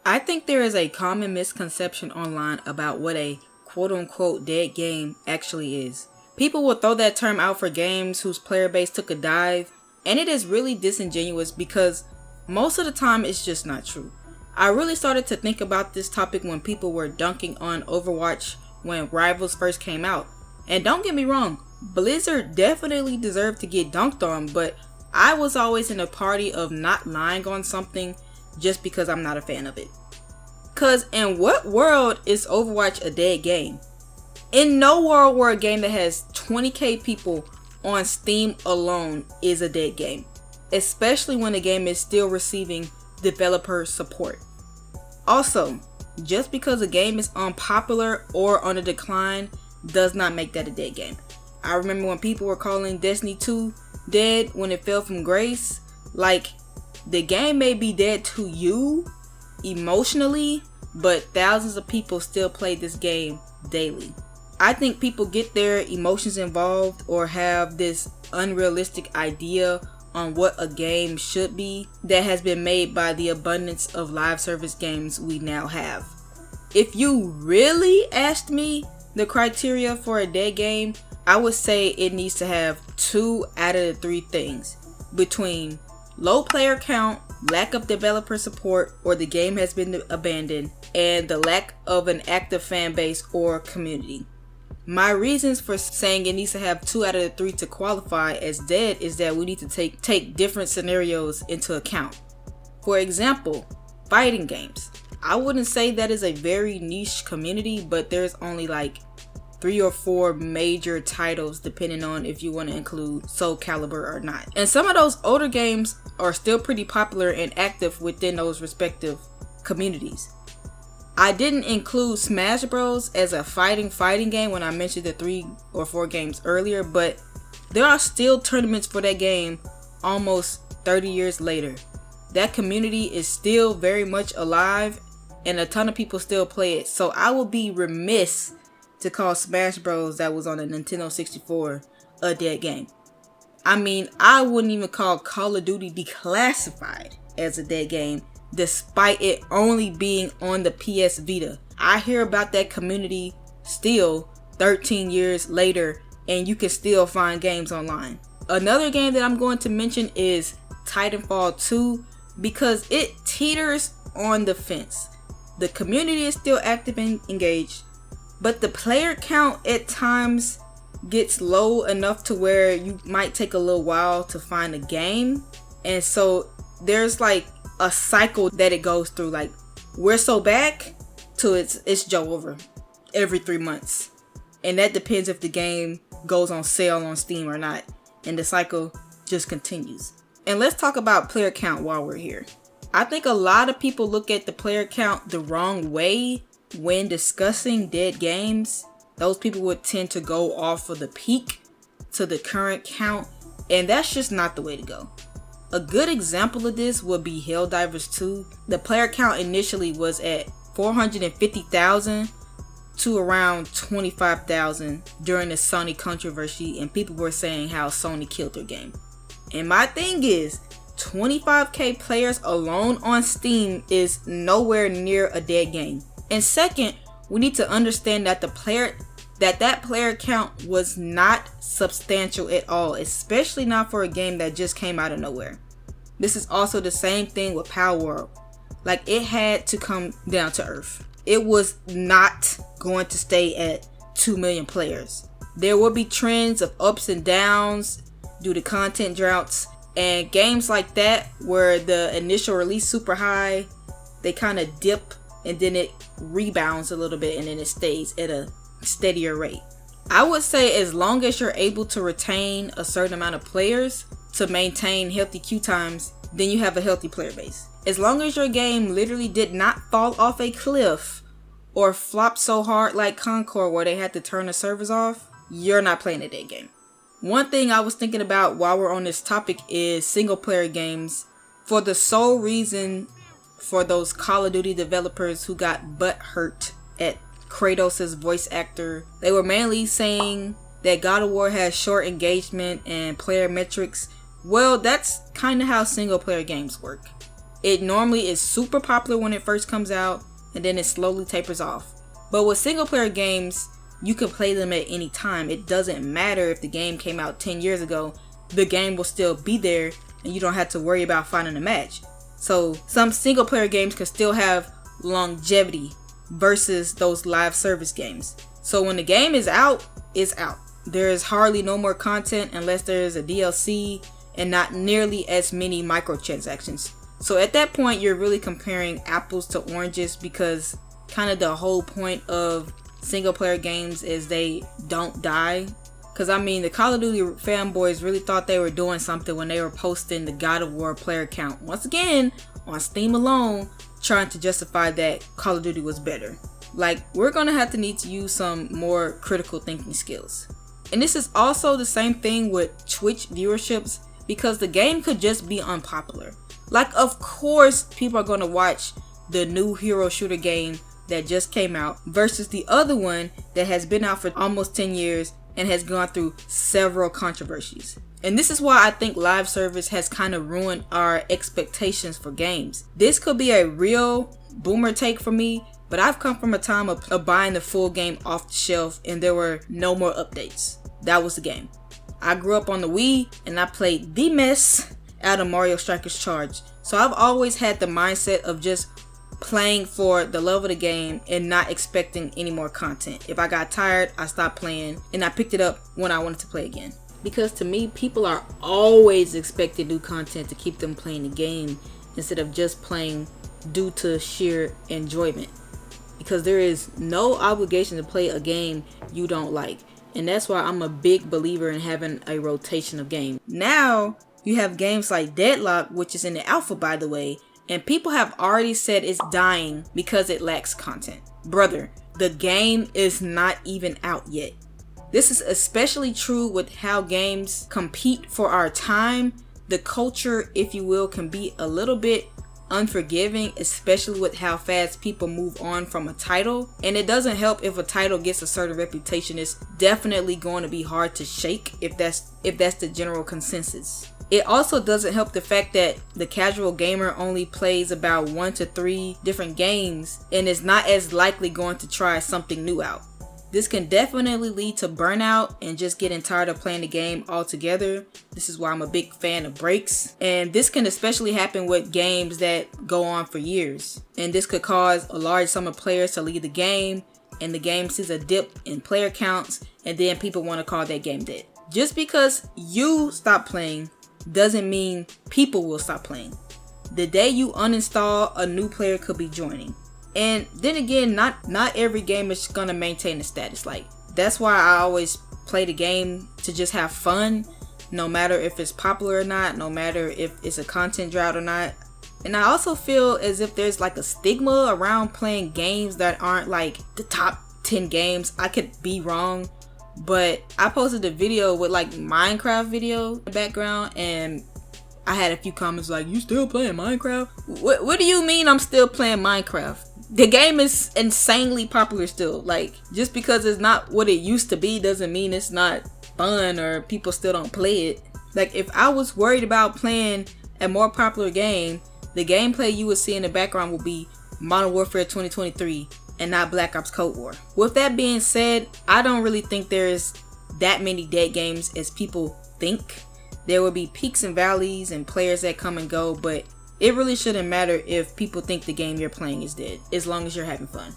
I think there is a common misconception online about what a quote-unquote dead game actually is. People will throw that term out for games whose player base took a dive, and it is really disingenuous because most of the time it's just not true. I really started to think about this topic when people were dunking on Overwatch when Rivals first came out. And don't get me wrong, Blizzard definitely deserved to get dunked on, but I was always in the party of not lying on something just because I'm not a fan of it. Cause in what world is Overwatch a dead game? In no world where a game that has 20k people on Steam alone is a dead game. Especially when the game is still receiving developer support. Also, just because a game is unpopular or on a decline does not make that a dead game. I remember when people were calling Destiny 2 dead when it fell from grace. Like, the game may be dead to you emotionally, but thousands of people still play this game daily. I think people get their emotions involved or have this unrealistic idea on what a game should be that has been made by the abundance of live service games we now have. If you really asked me the criteria for a dead game, I would say it needs to have 2 out of the 3 things: between low player count, lack of developer support, or the game has been abandoned, and the lack of an active fan base or community. My reasons for saying it needs to have 2 out of the 3 to qualify as dead is that we need to take different scenarios into account. For example, fighting games. I wouldn't say that is a very niche community, but there's only like 3 or 4 major titles depending on if you want to include Soul Calibur or not. And some of those older games are still pretty popular and active within those respective communities. I didn't include Smash Bros as a fighting game when I mentioned the 3 or 4 games earlier, but there are still tournaments for that game almost 30 years later. That community is still very much alive and a ton of people still play it, so I would be remiss to call Smash Bros that was on the Nintendo 64 a dead game. I mean, I wouldn't even call Call of Duty Declassified as a dead game, despite it only being on the PS Vita. I hear about that community still 13 years later, and you can still find games online. Another game that I'm going to mention is Titanfall 2 because it teeters on the fence. The community is still active and engaged, but the player count at times gets low enough to where you might take a little while to find a game. And so there's like a cycle that it goes through, like we're so back to it's Joe over every 3 months, and that depends if the game goes on sale on Steam or not, and the cycle just continues. And let's talk about player count while we're here. I think a lot of people look at the player count the wrong way when discussing dead games. Those people would tend to go off of the peak to the current count, and that's just not the way to go. A good example of this would be Helldivers 2. The player count initially was at 450,000 to around 25,000 during the Sony controversy, and people were saying how Sony killed their game. And my thing is, 25k players alone on Steam is nowhere near a dead game. And second, we need to understand that that player count was not substantial at all, especially not for a game that just came out of nowhere. This is also the same thing with Palworld. Like, it had to come down to earth. It was not going to stay at 2 million players. There will be trends of ups and downs due to content droughts, and games like that where the initial release super high, they kind of dip and then it rebounds a little bit and then it stays at a steadier rate. I would say as long as you're able to retain a certain amount of players to maintain healthy queue times, then you have a healthy player base. As long as your game literally did not fall off a cliff or flop so hard like Concord where they had to turn the servers off, you're not playing a dead game. One thing I was thinking about while we're on this topic is single player games, for the sole reason for those Call of Duty developers who got butt hurt at Kratos' voice actor. They were mainly saying that God of War has short engagement and player metrics. Well, that's kind of how single player games work. It normally is super popular when it first comes out, and then it slowly tapers off. But with single player games, you can play them at any time. It doesn't matter if the game came out 10 years ago, the game will still be there and you don't have to worry about finding a match. So some single player games can still have longevity versus those live service games. So when the game is out, it's out. There is hardly no more content unless there is a DLC and not nearly as many microtransactions. So at that point, you're really comparing apples to oranges, because kind of the whole point of single player games is they don't die. Because I mean, the Call of Duty fanboys really thought they were doing something when they were posting the God of War player count, once again on Steam alone, trying to justify that Call of Duty was better. Like, we're gonna have to need to use some more critical thinking skills. And this is also the same thing with Twitch viewerships, because the game could just be unpopular. Like, of course people are gonna watch the new hero shooter game that just came out versus the other one that has been out for almost 10 years and has gone through several controversies. And this is why I think live service has kind of ruined our expectations for games. This could be a real boomer take for me, but I've come from a time of buying the full game off the shelf and there were no more updates. That was the game. I grew up on the Wii and I played the mess out of Mario Strikers Charge. So I've always had the mindset of just playing for the love of the game and not expecting any more content. If I got tired, I stopped playing and I picked it up when I wanted to play again. Because to me, people are always expecting new content to keep them playing the game instead of just playing due to sheer enjoyment. Because there is no obligation to play a game you don't like. And that's why I'm a big believer in having a rotation of games. Now, you have games like Deadlock, which is in the alpha by the way, and people have already said it's dying because it lacks content. Brother, the game is not even out yet. This is especially true with how games compete for our time. The culture, if you will, can be a little bit unforgiving, especially with how fast people move on from a title. And it doesn't help if a title gets a certain reputation. It's definitely going to be hard to shake if that's the general consensus. It also doesn't help the fact that the casual gamer only plays about 1 to 3 different games and is not as likely going to try something new out. This can definitely lead to burnout and just getting tired of playing the game altogether. This is why I'm a big fan of breaks. And this can especially happen with games that go on for years. And this could cause a large sum of players to leave the game, and the game sees a dip in player counts, and then people want to call that game dead. Just because you stop playing doesn't mean people will stop playing. The day you uninstall, a new player could be joining. And then again, not every game is gonna maintain the status. Like, that's why I always play the game to just have fun, no matter if it's popular or not, no matter if it's a content drought or not. And I also feel as if there's like a stigma around playing games that aren't like the top 10 games. I could be wrong, but I posted a video with like Minecraft video in the background, and I had a few comments like, "You still playing Minecraft?" What do you mean I'm still playing Minecraft? The game is insanely popular still. Like, just because it's not what it used to be doesn't mean it's not fun or people still don't play it. Like, if I was worried about playing a more popular game, the gameplay you would see in the background will be Modern Warfare 2023 and not Black Ops Cold War. With that being said, I don't really think there's that many dead games as people think. There will be peaks and valleys and players that come and go, but it really shouldn't matter if people think the game you're playing is dead, as long as you're having fun.